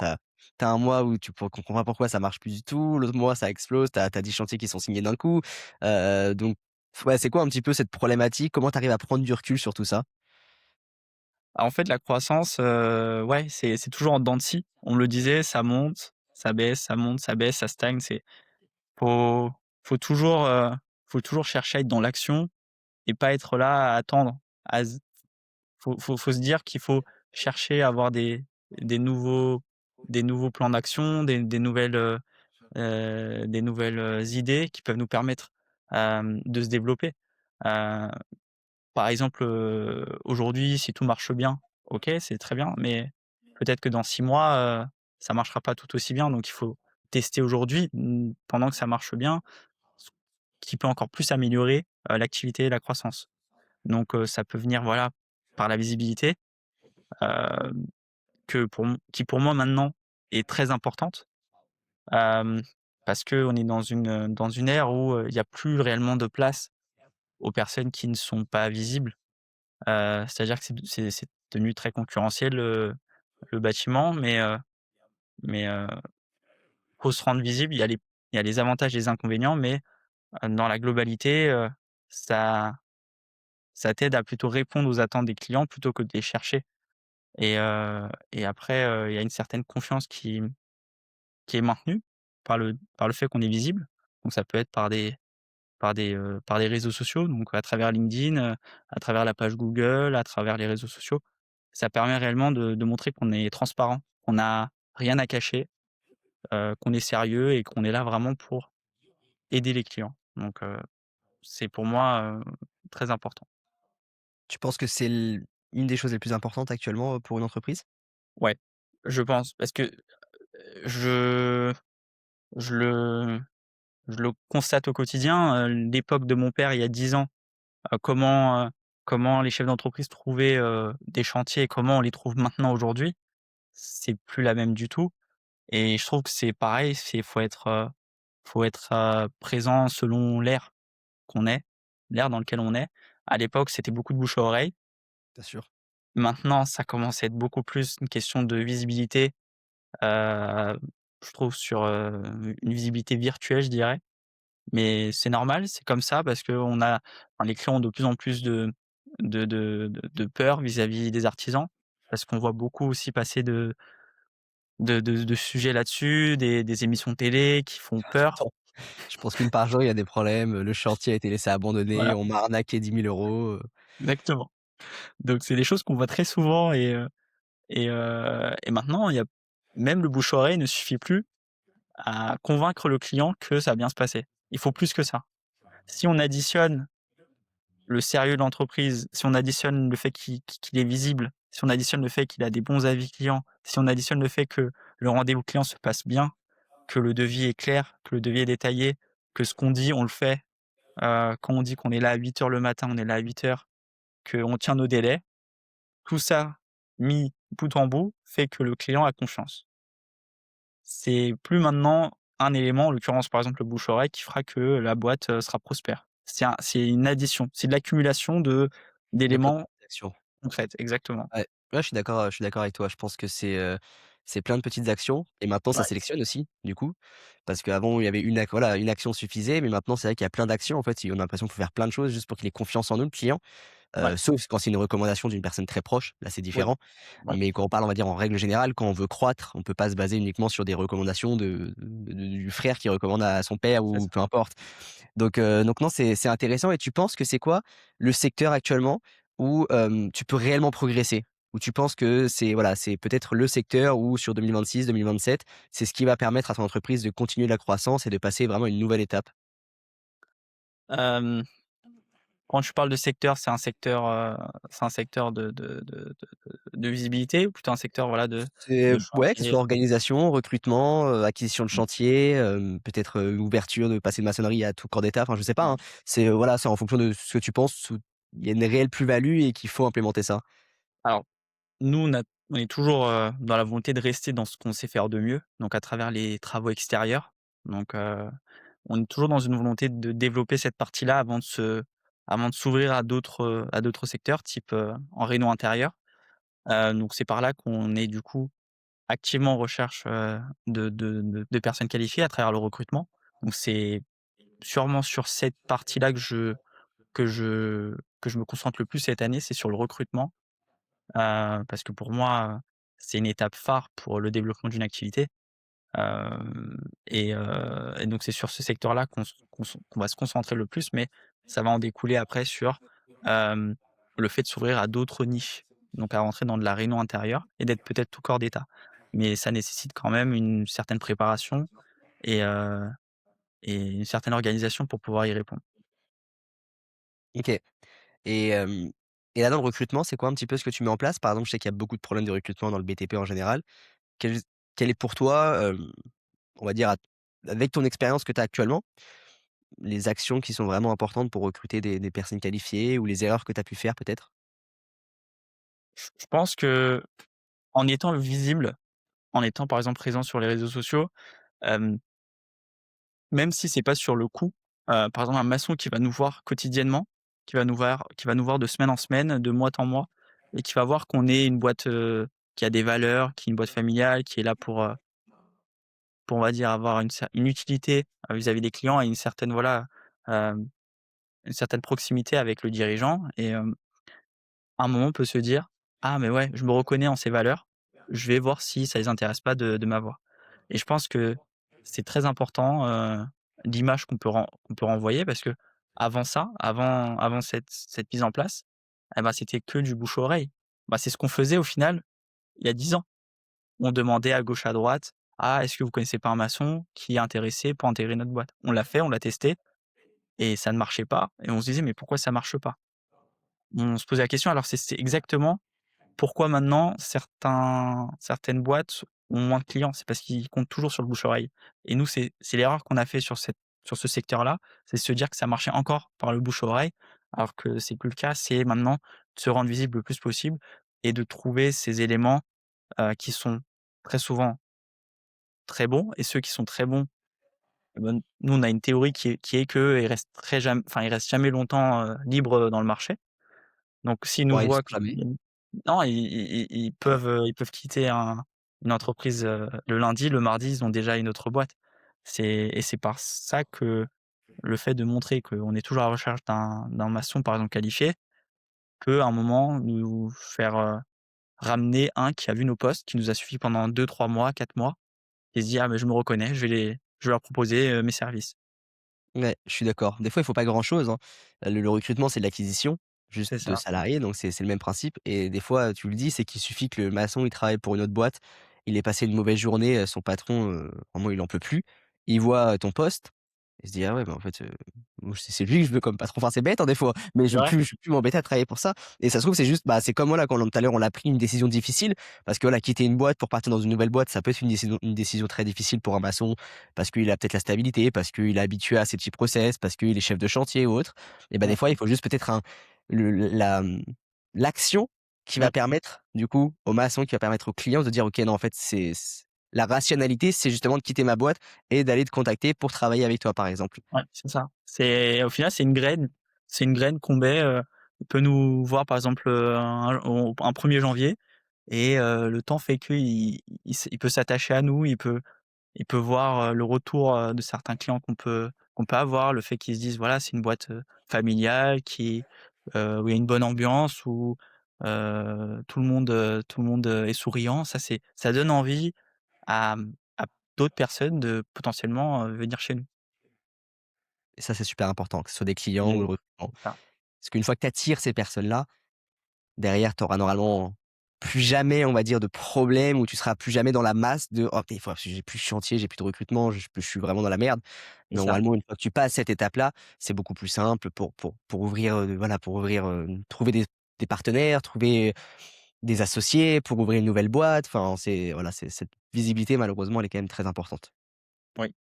tu un mois où tu comprends pas pourquoi ça marche plus du tout, l'autre mois ça explose, tu as 10 chantiers qui sont signés d'un coup. Donc ouais, c'est quoi un petit peu cette problématique? Comment tu arrives à prendre du recul sur tout ça? en fait la croissance, ouais, c'est toujours en dents de scie. On me le disait, ça monte, ça baisse, ça monte, ça baisse, ça stagne. Faut faut toujours, faut toujours chercher à être dans l'action et pas être là à attendre. À z faut se dire qu'il faut chercher à avoir des nouveaux des nouveaux plans d'action, des nouvelles, idées qui peuvent nous permettre, de se développer. Heu, Par exemple, aujourd'hui, si tout marche bien, OK, c'est très bien, mais peut-être que dans 6 mois, ça marchera pas tout aussi bien, donc il faut tester aujourd'hui, pendant que ça marche bien, ce qui peut encore plus améliorer, l'activité et la croissance. Donc ça peut venir, voilà, par la visibilité, hem, qui pour moi maintenant est très importante. Hem, Parce qu'on est dans une ère où, il y a plus réellement de place aux personnes qui ne sont pas visibles. C'est-à-dire que c'est devenu très concurrentiel, le bâtiment, mais faut se rendre visible. Il y a les avantages et les inconvénients, mais dans la globalité, ça ça t'aide à plutôt répondre aux attentes des clients plutôt que de les chercher et après, il y a une certaine confiance qui est maintenue par le fait qu'on est visible. Donc ça peut être par des réseaux sociaux, donc à travers LinkedIn, à travers la page Google, à travers les réseaux sociaux. Ça permet réellement de montrer qu'on est transparent, qu'on n'a rien à cacher, qu'on est sérieux et qu'on est là vraiment pour aider les clients. Donc c'est pour moi, très important. Tu penses que c'est une des choses les plus importantes actuellement, pour une entreprise? Ouais, je pense parce que, je je le je le constate au quotidien, l'époque de mon père il y a 10 ans, comment les chefs d'entreprise trouvaient, des chantiers et comment on les trouve maintenant aujourd'hui, c'est plus la même du tout et je trouve que c'est pareil, faut être, présent selon l'ère qu'on est, l'ère dans lequel on est. À l'époque, c'était beaucoup de bouche à oreille. Bien sûr. Maintenant, ça commence à être beaucoup plus une question de visibilité, heu, je trouve sur, une visibilité virtuelle, je dirais. Mais c'est normal, c'est comme ça parce qu'on a enfin, les clients ont de plus en plus de peur vis-à-vis des artisans. Parce qu'on voit beaucoup aussi passer de sujets là-dessus, des émissions télé qui font peur. Attends, je pense qu'une par jour, il y a des problèmes, le chantier a été laissé abandonné, Voilà, on m'a arnaqué 10 000 €. exactement. Donc c'est des choses qu'on voit très souvent et maintenant il y a même le bouche-oreille ne suffit plus à convaincre le client que ça va bien se passer. Il faut plus que ça. Si on additionne le sérieux de l'entreprise, si on additionne le fait qu'il est visible, si on additionne le fait qu'il a des bons avis clients, si on additionne le fait que le rendez-vous client se passe bien, que le devis est clair, que le devis est détaillé, que ce qu'on dit, on le fait, quand on dit qu'on est là à 8 heures le matin, on est là à 8 heures, qu'on tient nos délais, tout ça mis bout en bout fait que le client a confiance. C'est plus maintenant un élément, en l'occurrence par exemple le bouche-oreille, qui fera que la boîte, sera prospère. C'est une addition, c'est de l'accumulation De d'éléments petites actions. concrets, exactement. Ouais. Ouais, je suis d'accord avec toi. Je pense que c'est plein de petites actions et maintenant ça Ouais, sélectionne aussi, du coup. Parce qu'avant il y avait une action suffisait, mais maintenant c'est vrai qu'il y a plein d'actions en fait, on a l'impression qu'il faut faire plein de choses juste pour qu'il ait confiance en nous, le client. ouais, Sauf quand c'est une recommandation d'une personne très proche, là c'est oui, différent. ouais, Mais quand on parle, on va dire en règle générale, quand on veut croître, on peut pas se baser uniquement sur des recommandations du frère qui recommande à son père c'est ou ça. peu importe. Donc non, c'est intéressant et tu penses que c'est quoi le secteur actuellement où, tu peux réellement progresser? Ou tu penses que c'est voilà, c'est peut-être le secteur où sur 2026-2027, c'est ce qui va permettre à ton entreprise de continuer la croissance et de passer vraiment une nouvelle étape? Hem, Quand tu parles de secteur, c'est un secteur de visibilité ou plutôt un secteur, voilà, C'est de ouais, que ce chantier? soit organisation, recrutement, acquisition de Mmh, chantier, peut-être, ouverture de passer de maçonnerie à tout corps d'état, enfin je sais pas, hein. C'est, voilà, c'est en fonction de ce que tu penses où il y a une réelle plus-value et qu'il faut implémenter ça. alors nous, on est toujours, dans la volonté de rester dans ce qu'on sait faire de mieux, donc à travers les travaux extérieurs. Donc, on est toujours dans une volonté de développer cette partie-là avant de s'ouvrir à d'autres secteurs type, en réno intérieur. Donc c'est par là qu'on est du coup activement en recherche, de personnes qualifiées à travers le recrutement. Donc c'est sûrement sur cette partie-là que je me concentre le plus cette année, c'est sur le recrutement. Parce que pour moi, c'est une étape phare pour le développement d'une activité. Et donc c'est sur ce secteur-là qu'on va se concentrer le plus, mais ça va en découler après sur, hem, le fait de s'ouvrir à d'autres niches. Donc à rentrer dans de la réunion intérieure et d'être peut-être tout corps d'état. Mais ça nécessite quand même une certaine préparation et heu et une certaine organisation pour pouvoir y répondre. OK. Et et là, dans le recrutement, c'est quoi un petit peu ce que tu mets en place? Par exemple, je sais qu'il y a beaucoup de problèmes de recrutement dans le BTP en général. Quel quel est pour toi, on va dire avec ton expérience que tu as actuellement, les actions qui sont vraiment importantes pour recruter des personnes qualifiées ou les erreurs que tu as pu faire peut-être? Je pense qu'en étant visible, en étant par exemple présent sur les réseaux sociaux, hem même si c'est pas sur le coup, par exemple un maçon qui va nous voir quotidiennement, qui va nous voir de semaine en semaine, de mois en mois et qui va voir qu'on est une boîte, qui a des valeurs, qui est une boîte familiale, qui est là pour on va dire avoir une utilité, vis-à-vis des clients et une certaine voilà, hem, une certaine proximité avec le dirigeant et à un moment on peut se dire: «Ah mais ouais, je me reconnais en ces valeurs, je vais voir si ça les intéresse pas de m'avoir». Et je pense que c'est très important, l'image qu'on peut renvoyer parce qu'avant ça, avant cette mise en place, eh ben, c'était que du bouche à oreille. Bah, c'est ce qu'on faisait au final il y a 10 ans. On demandait à gauche, à droite: «Ah, est-ce que vous connaissez pas un maçon qui est intéressé pour intégrer notre boîte?» On l'a fait, on l'a testé et ça ne marchait pas et on se disait: «Mais pourquoi ça marche pas?» On se posait la question alors c'est exactement pourquoi maintenant certaines boîtes ont moins de clients? C'est parce qu'ils comptent toujours sur le bouche-oreille et nous, c'est l'erreur qu'on a fait sur ce secteur-là, c'est se dire que ça marchait encore par le bouche-oreille, alors que c'est plus le cas. C'est maintenant de se rendre visible le plus possible et de trouver ces éléments, qui sont très souvent très bons et ceux qui sont très bons, eh ben, nous, on a une théorie qui est qu'ils restent ils restent jamais longtemps, libres, dans le marché. Donc s'ils nous Ouais, ils voient sont que jamais. non, ils peuvent quitter une entreprise, le lundi, le mardi, ils ont déjà une autre boîte. C'est par ça que le fait de montrer qu'on est toujours à la recherche d'un maçon, par exemple, qualifié, peut, à un moment, nous faire, ramener un qui a vu nos posts, qui nous a suivis pendant 2, 3 mois, 4 mois et se dit: «Ah mais je me reconnais, je vais leur proposer, mes services». Ouais, je suis d'accord. Des fois, il faut pas grand-chose, hein. Le recrutement, c'est de l'acquisition, juste C'est de ça. salariés, donc c'est le même principe et des fois, tu le dis, c'est qu'il suffit que le maçon, il travaille pour une autre boîte, il ait passé une mauvaise journée, son patron, vraiment, il en peut plus. Il voit, ton poste, il se dit: «Ah ouais, bah, en fait, moi, c'est lui que je veux comme patron». Enfin, c'est bête, hein, des fois, mais C'est vrai? je veux plus m'embêter à travailler pour ça et ça se trouve, c'est juste, bah, c'est comme voilà, quand tout à l'heure, on a pris une décision difficile parce que, voilà, quitter une boîte pour partir dans une nouvelle boîte, ça peut être une décision très difficile pour un maçon parce qu'il a peut-être la stabilité, parce qu'il est habitué à ses petits process, parce qu'il est chef de chantier ou autre et bah, des Ouais. fois, il faut juste peut-être l'action qui va Bah, permettre, du coup, au maçon, qui va permettre au client de dire: «OK, non, en fait, c'est la rationalité, c'est justement de quitter ma boîte et d'aller te contacter pour travailler avec toi», par exemple. ouais, c'est ça. C'est au final, c'est une graine qu'on met, il peut nous voir par exemple, un 1er janvier et le temps fait qu'il peut s'attacher à nous, il peut voir, le retour, de certains clients qu'on peut avoir, le fait qu'ils se disent: «Voilà, c'est une boîte, familiale où il y a une bonne ambiance, où, tout le monde, est souriant». Ça donne envie à d'autres personnes de potentiellement, venir chez nous. Et ça, c'est super important, que ce soit des clients ou le Et recrutement. c'est ça. Parce qu'une fois que tu attires ces personnes-là, derrière, tu auras normalement plus jamais, on va dire, de problème, où tu seras plus jamais dans la masse de: «Oh des fois j'ai plus de chantier, j'ai plus de recrutement, je suis vraiment dans la merde». C'est ça. Normalement, une fois que tu passes cette étape-là, c'est beaucoup plus simple pour ouvrir, voilà, pour ouvrir, trouver des partenaires, trouver des associés, pour ouvrir une nouvelle boîte. Enfin, c'est voilà, c'est cette visibilité malheureusement, elle est quand même très importante. Oui.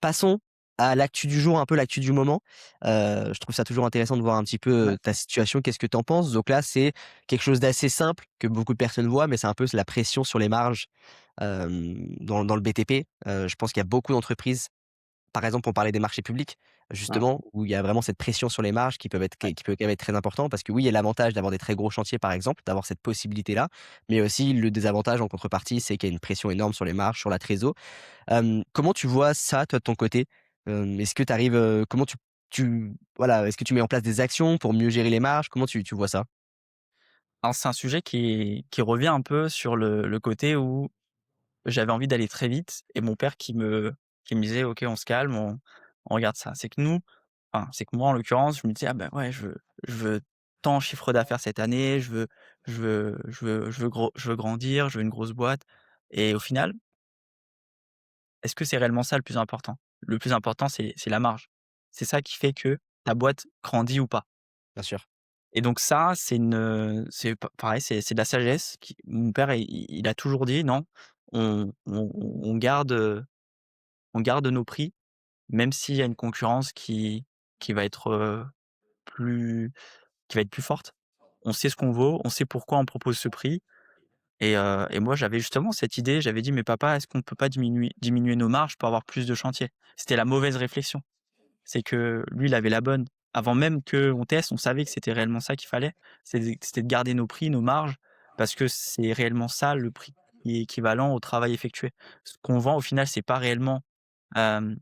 Passons à l'actu du jour, un peu l'actu du moment. Je trouve ça toujours intéressant de voir un petit peu, Ouais. ta situation. Qu'est-ce que tu en penses? Donc là, c'est quelque chose d'assez simple que beaucoup de personnes voient, mais c'est un peu la pression sur les marges, dans le BTP. Je pense qu'il y a beaucoup d'entreprises, par exemple, on parlait des marchés publics, Hein. justement, où il y a vraiment cette pression sur les marges Ouais. qui peut quand même être très important parce que oui, il y a l'avantage d'avoir des très gros chantiers, par exemple, d'avoir cette possibilité-là, mais aussi le désavantage en contrepartie, c'est qu'il y a une pression énorme sur les marges, sur la trésor. Comment tu vois ça, toi, de ton côté? Est-ce que tu arrives, comment voilà, est-ce que tu mets en place des actions pour mieux gérer les marges? Comment tu vois ça? Alors c'est un sujet qui revient un peu sur le côté où j'avais envie d'aller très vite et mon père qui me disait: «OK, on se calme, on regarde ça». C'est que nous, enfin, c'est que moi, en l'occurrence, je me disais: «Ah bah, ouais, je veux tant chiffre d'affaires cette année, je veux grandir, je veux une grosse boîte» et au final, est-ce que c'est réellement ça le plus important? Le plus important, c'est la marge. C'est ça qui fait que ta boîte grandit ou pas Bien sûr, et donc ça, c'est pareil, c'est de la sagesse qui mon père, il a toujours dit: «Non, on garde, on garde nos prix, même s'il y a une concurrence qui va être, plus qui va être plus forte. On sait ce qu'on vaut, on sait pourquoi on propose ce prix et moi j'avais justement cette idée, j'avais dit: «Mais papa, est-ce qu'on ne peut pas diminuer nos marges pour avoir plus de chantiers?» C'était la mauvaise réflexion. C'est que lui, il avait la bonne. Avant même qu'on teste, on savait que c'était réellement ça qu'il fallait. C'était de garder nos prix, nos marges, parce que c'est réellement ça le prix qui est équivalent au travail effectué. Ce qu'on vend au final, hem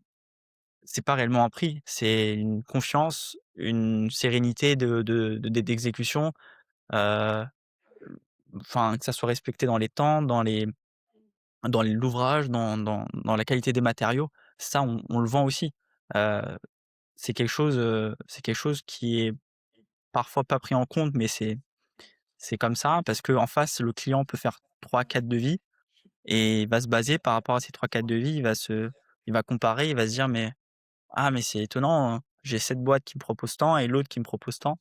c'est pas réellement un prix, c'est une confiance, une sérénité d'exécution, heu, enfin que ça soit respecté dans les temps, dans l'ouvrage, dans la qualité des matériaux. Ça, on le vend aussi. Heu, c'est quelque chose qui est parfois pas pris en compte, mais c'est comme ça parce qu'en face, le client peut faire trois quatre devis et il va se baser par rapport à ces trois quatre devis, il va comparer, il va se dire: «Mais ah mais c'est étonnant, j'ai cette boîte qui me propose tant et l'autre qui me propose tant,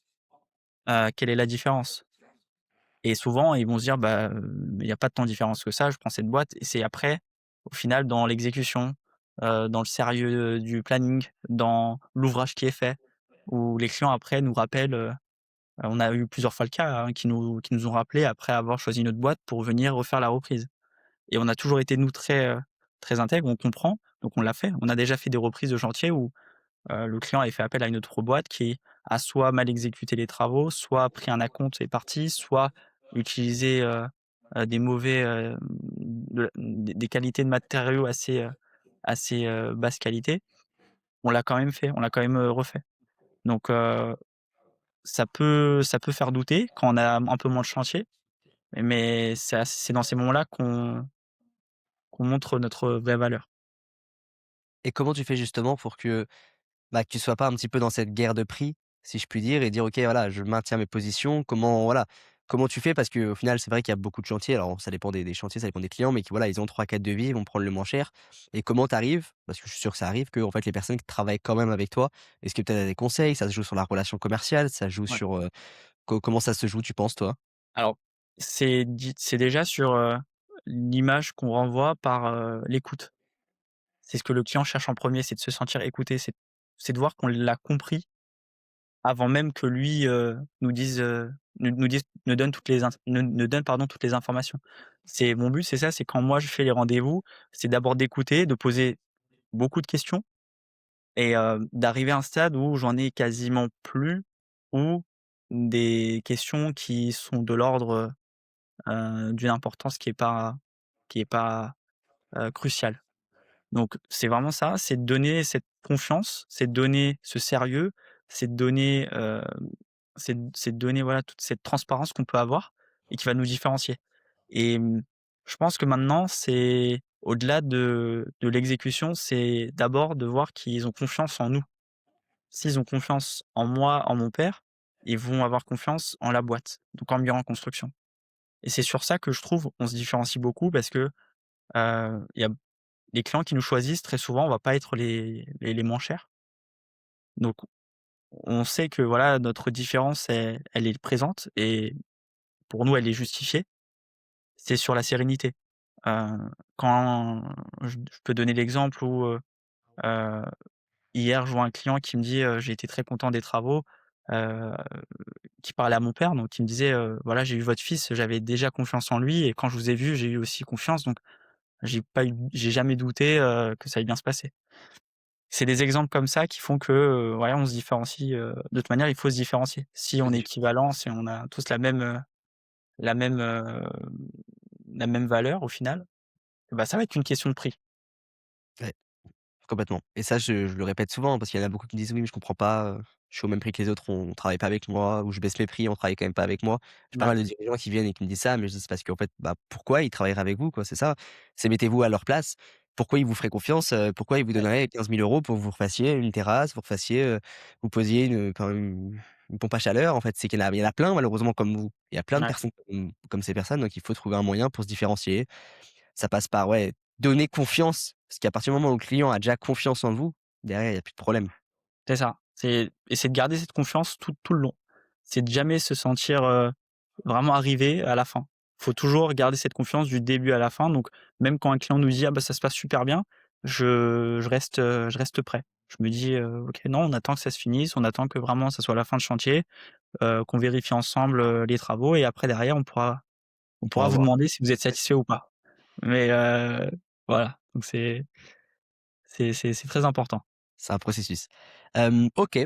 quelle est la différence?» Et souvent, ils vont se dire: «Bah, il y a pas tant de différence que ça, je prends cette boîte» et c'est après, au final, dans l'exécution, dans le sérieux du planning, dans l'ouvrage qui est fait, où les clients après nous rappellent, on a eu plusieurs fois le cas, hein, qui nous ont rappelé après avoir choisi notre boîte pour venir refaire la reprise et on a toujours été nous très intègres, on comprend, donc on l'a fait. On a déjà fait des reprises de chantier où le client avait fait appel à une autre boîte qui a soit mal exécuté les travaux, soit pris un acompte et est parti, soit utilisé, des mauvais, des qualités de matériaux assez, basse qualité. On l'a quand même fait, on l'a quand même, refait. Donc ça peut faire douter quand on a un peu moins de chantier, mais c'est dans ces moments-là qu'on montre notre vraie valeur. et comment tu fais justement pour que, bah, que tu sois pas un petit peu dans cette guerre de prix, si je puis dire, et dire: «OK, voilà, je maintiens mes positions». Comment tu fais? Parce qu'au final, c'est vrai qu'il y a beaucoup de chantiers. Alors ça dépend des chantiers, ça dépend des clients, mais qui voilà, ils ont trois quatre devis, ils vont prendre le moins cher, et comment tu arrives, parce que je suis sûr que ça arrive, que en fait les personnes qui travaillent quand même avec toi, est-ce que tu as des conseils? Ça se joue sur la relation commerciale? Ça joue Ouais. sur, comment ça se joue, tu penses, toi? Alors, c'est déjà sur, l'image qu'on renvoie par, l'écoute. C'est ce que le client cherche en premier, c'est de se sentir écouté, c'est de voir qu'on l'a compris avant même que lui, nous dise, nous dise nous donne toutes les int ne donne pardon toutes les informations. C'est mon but, c'est ça, c'est quand moi je fais les rendez-vous, c'est d'abord d'écouter, de poser beaucoup de questions et d'arriver à un stade où j'en ai quasiment plus, ou des questions qui sont de l'ordre, d'une importance qui est pas, cruciale. Donc c'est vraiment ça, c'est de donner cette confiance, c'est de donner ce sérieux, c'est de donner, c'est de donner, voilà, toute cette transparence qu'on peut avoir et qui va nous différencier et je pense que maintenant, c'est au-delà de l'exécution, c'est d'abord de voir qu'ils ont confiance en nous. S'ils ont confiance en moi, en mon père, ils vont avoir confiance en la boîte, donc en Mur en Construction. et c'est sur ça que je trouve on se différencie beaucoup parce que, il y a les clients qui nous choisissent très souvent, on va pas être les moins chers. Donc on sait que voilà, notre différence elle est présente et pour nous elle est justifiée. C'est sur la sérénité. Heu, quand je peux donner l'exemple où, heu, hier je vois un client qui me dit, «J'ai été très content des travaux», heu, qui parlait à mon père, donc il me disait, «Voilà, j'ai eu votre fils, j'avais déjà confiance en lui et quand je vous ai vu, j'ai eu aussi confiance, donc j'ai jamais douté, que ça allait bien se passer». C'est des exemples comme ça qui font que, ouais, on se différencie, de toute manière, il faut se différencier. Si on est équivalent, si on a tous la même, la même valeur au final, bah, ça va être une question de prix. Ouais. Complètement et ça je le répète souvent parce qu'il y en a beaucoup qui me disent: «Oui, mais je comprends pas, je suis au même prix que les autres, on travaille pas avec moi ou je baisse mes prix, on travaille quand même pas avec moi». J'ai pas Ouais, mal de dirigeants qui viennent et qui me disent ça, mais je dis: «C'est parce qu'en fait, bah, pourquoi ils travailleraient avec vous, quoi?» C'est ça. C'est mettez-vous à leur place. Pourquoi ils vous feraient confiance, pourquoi ils vous ouais, donneraient 15 000 € pour que vous refassiez une terrasse, vous refassiez, vous posiez une pompe à chaleur? En fait, c'est qu'il y en a plein malheureusement comme vous. Il y a plein de ouais, personnes comme ces personnes, donc il faut trouver un moyen pour se différencier. Ça passe par, ouais, donner confiance, parce qu'à partir du moment où le client a déjà confiance en vous, derrière, il y a plus de problème. c'est ça. C'est de garder cette confiance tout le long. C'est de jamais se sentir, vraiment arrivé à la fin. Faut toujours garder cette confiance du début à la fin, donc même quand un client nous dit: «Ah bah, ça se passe super bien», je reste prêt. Je me dis: «OK, non, on attend que ça se finisse, on attend que vraiment ça soit la fin de chantier, qu'on vérifie ensemble, les travaux et après derrière on Pour pourra vous avoir demander si vous êtes ouais, satisfait ou pas». Mais voilà, donc c'est très important. c'est un processus. OK,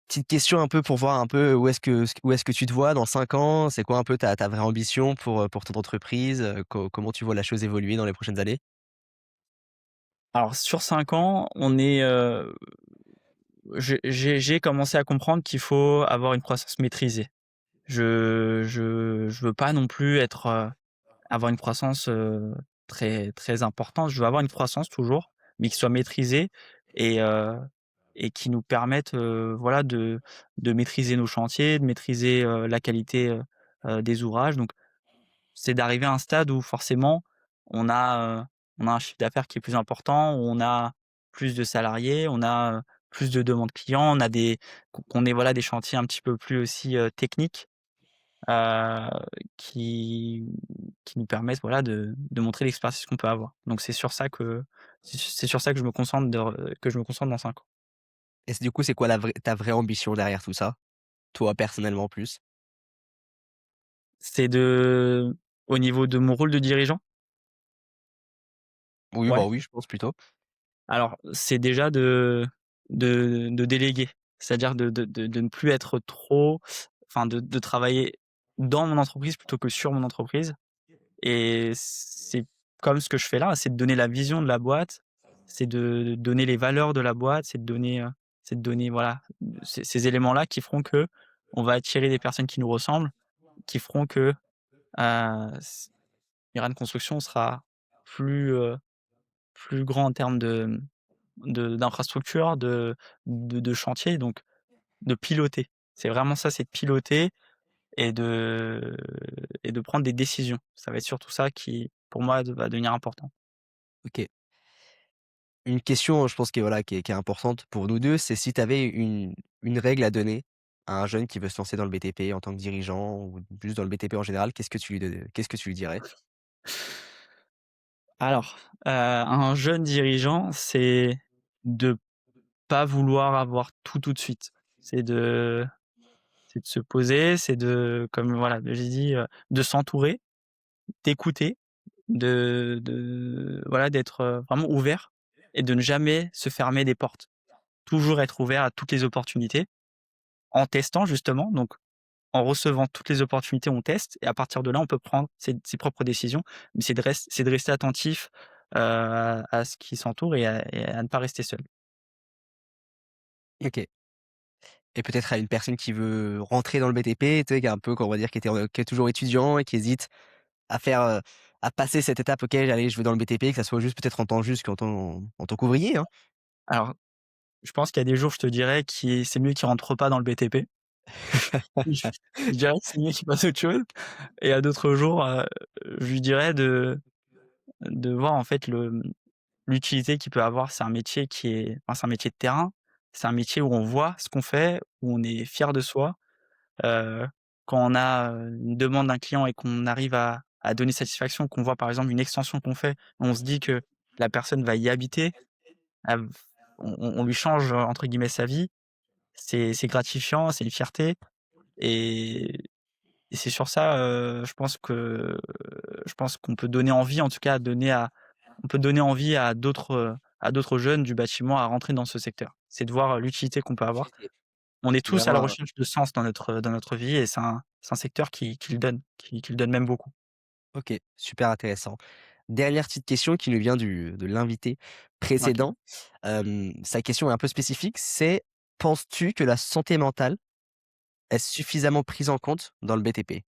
petite question un peu pour voir un peu où est-ce que tu te vois dans 5 ans? C'est quoi un peu ta vraie ambition pour ton entreprise? Comment tu vois la chose évoluer dans les prochaines années? Alors sur 5 ans, on est, j'ai commencé à comprendre qu'il faut avoir une croissance maîtrisée. Je veux pas non plus être, avoir une croissance, très importante. Je veux avoir une croissance toujours, mais qui soit maîtrisée et heu et qui nous permette, voilà de maîtriser nos chantiers, de maîtriser, la qualité, des ouvrages. Donc c'est d'arriver à un stade où forcément on a, on a un chiffre d'affaires qui est plus important, où on a plus de salariés, on a, plus de demandes clients, on a qu'on ait voilà des chantiers un petit peu plus aussi, techniques, heu, qui qui nous permettent voilà de montrer l'expertise qu'on peut avoir. Donc c'est sur ça que je me concentre que je me concentre dans 5 ans. Et du coup, c'est quoi ta vraie ambition derrière tout ça? Toi, personnellement plus? C'est au niveau de mon rôle de dirigeant? Oui, bah, Ouais. oui, je pense plutôt. Alors, c'est déjà de déléguer. C'est-à-dire de ne plus être trop enfin de travailler dans mon entreprise plutôt que sur mon entreprise et c'est comme ce que je fais là, c'est de donner la vision de la boîte, c'est de donner les valeurs de la boîte, c'est de donner voilà, ces éléments-là qui feront qu'on va attirer des personnes qui nous ressemblent, qui feront que, s Iran Construction sera plus, plus grand en termes d'infrastructures, de chantier, donc de piloter. C'est vraiment ça, c'est de piloter et de prendre des décisions. Ça va être surtout ça qui, pour moi, va devenir important. OK. Une question, je pense que voilà, qui est importante pour nous 2, c'est si tu avais une règle à donner à un jeune qui veut se lancer dans le BTP en tant que dirigeant ou juste dans le BTP en général, qu'est-ce que tu lui dirais? Alors, un jeune dirigeant, c'est de pas vouloir avoir tout de suite. C'est de c'est de se poser, c'est comme voilà, j'ai dit, de s'entourer, d'écouter, voilà, d'être, vraiment ouvert et de ne jamais se fermer des portes. Toujours être ouvert à toutes les opportunités, en testant justement, donc en recevant toutes les opportunités, on teste et à partir de là, on peut prendre ses propres décisions. Mais c'est de rester attentif, à ce qui s'entoure et à ne pas rester seul. OK. Et peut-être à une personne qui veut rentrer dans le BTP, tu sais, qui est un peu, on va dire, qui est toujours étudiant et qui hésite à faire, à passer cette étape: «OK, allez, je veux dans le BTP», que ça soit juste peut-être en tant qu'ouvrier, hein. Alors, je pense qu'il y a des jours, je te dirais, c'est mieux qu'ils rentrent pas dans le BTP. Je je dirais que c'est mieux qu'il fasse autre chose et à d'autres jours, je lui dirais de voir en fait l'utilité qu'il peut avoir. C'est un métier qui est enfin, c'est un métier de terrain, c'est un métier où on voit ce qu'on fait, où on est fier de soi. Heu, Quand on a, une demande d'un client et qu'on arrive à donner satisfaction, qu'on voit par exemple une extension qu'on fait, on se dit que la personne va y habiter, elle on lui change, entre guillemets «sa vie», c'est gratifiant, c'est une fierté et c'est sur ça, je pense qu'on peut donner envie, en tout cas donner à on peut donner envie à d'autres jeunes du bâtiment à rentrer dans ce secteur. C'est de voir, l'utilité qu'on peut avoir. Utilité. On est C'est tous à la vraiment recherche de sens dans notre vie et c'est un secteur qui le donne même beaucoup. OK, super intéressant. Dernière petite question qui nous vient de l'invité OK. précédent. Sa question est un peu spécifique, c'est: «Penses-tu que la santé mentale est suffisamment prise en compte dans le BTP?»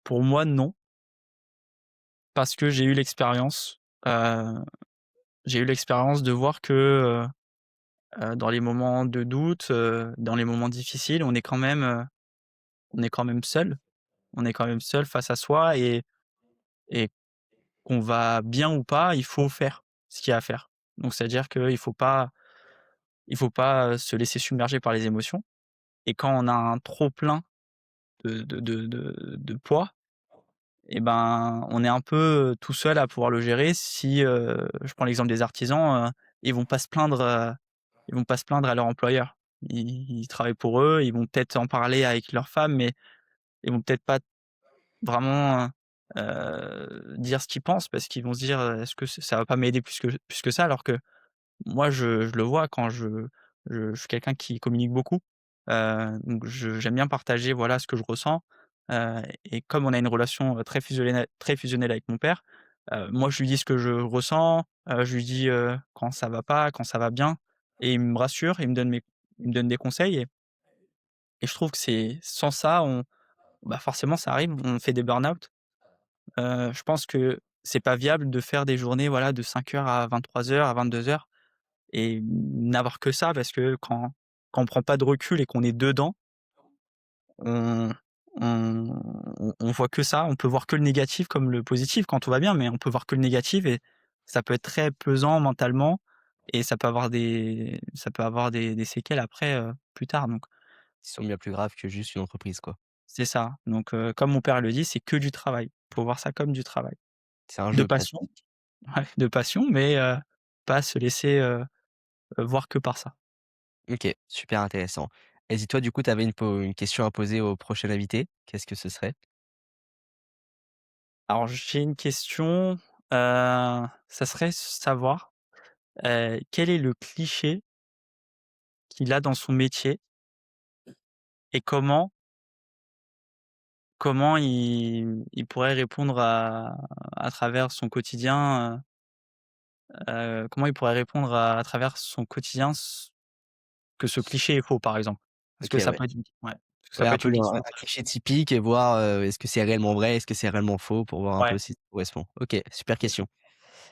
Pour moi, non, parce que j'ai eu l'expérience de voir que, dans les moments de doute, dans les moments difficiles, on est quand même seul. On est quand même seul face à soi et qu'on va bien ou pas, il faut faire ce qu'il y a à faire. Donc c'est-à-dire qu'il faut pas, se laisser submerger par les émotions et quand on a un trop plein de poids et ben, on est un peu, tout seul à pouvoir le gérer si, je prends l'exemple des artisans, ils vont pas se plaindre, ils vont pas se plaindre à leur employeur. Ils travaillent pour eux, ils vont peut-être en parler avec leur femme, mais ils vont peut-être pas vraiment, dire ce qu'ils pensent parce qu'ils vont se dire: «Est-ce que ça va pas m'aider plus que ça?» alors que moi je le vois quand je suis quelqu'un qui communique beaucoup, donc j'aime bien partager, voilà, ce que je ressens, et comme on a une relation, très fusionnelle avec mon père, moi je lui dis ce que je ressens, je lui dis, quand ça va pas, quand ça va bien et il me rassure, il me donne des conseils et je trouve que c'est sans ça, bah, forcément ça arrive, on fait des burn-out. Je pense que c'est pas viable de faire des journées, voilà, de 5 heures à 23 heures, à 22 heures et n'avoir que ça parce que quand on prend pas de recul et qu'on est dedans, on on voit que ça. On peut voir que le négatif comme le positif quand tout va bien, mais on peut voir que le négatif et ça peut être très pesant mentalement et ça peut avoir des séquelles après, plus tard donc Qui sont bien plus graves que juste une entreprise, quoi. c'est ça. Donc comme mon père le dit: «C'est que du travail». Faut voir ça comme du travail. C'est un De jeu passion, presque. ouais, de passion, mais pas se laisser, voir que par ça. OK, super intéressant. Et si toi, du coup, tu avais une question à poser au prochain invité, qu'est-ce que ce serait? Alors j'ai une question, ça serait savoir, quel est le cliché qu'il a dans son métier et comment il pourrait répondre à travers son quotidien, comment il pourrait répondre à travers son quotidien que ce cliché est faux, par exemple? Parce que OK, ça ouais. peut être une ouais, parce que ça Ouais, peut un être peu une un question piège. cliché typique et voir, est-ce que c'est réellement vrai? Est-ce que c'est réellement faux? Pour voir un Ouais, peu si ça correspond. OK, super c'est ça. question.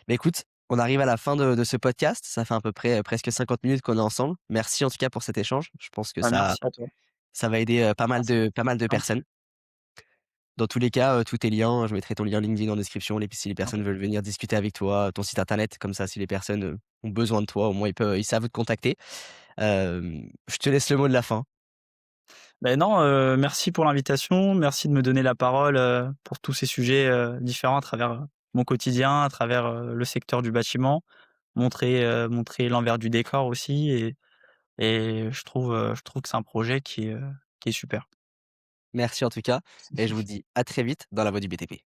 Bah, écoute, on arrive à la fin de ce podcast. Ça fait à peu près, presque 50 minutes qu'on est ensemble. Merci en tout cas pour cet échange. Je pense que Bah, ça merci à toi. ça va aider, Merci. pas mal de Hein? personnes. Dans tous les cas, tous tes liens, je mettrai ton lien LinkedIn en description et puis si les personnes OK. veulent venir discuter avec toi, ton site internet, comme ça si les personnes, ont besoin de toi, au moins ils savent où te contacter. Je te laisse le mot de la fin. Beh, non, merci pour l'invitation, merci de me donner la parole, pour tous ces sujets, différents à travers, mon quotidien, à travers, le secteur du bâtiment. Montrer l'envers du décor aussi et je trouve que c'est un projet qui est super. Merci en tout cas et je vous dis à très vite dans la voie du BTP.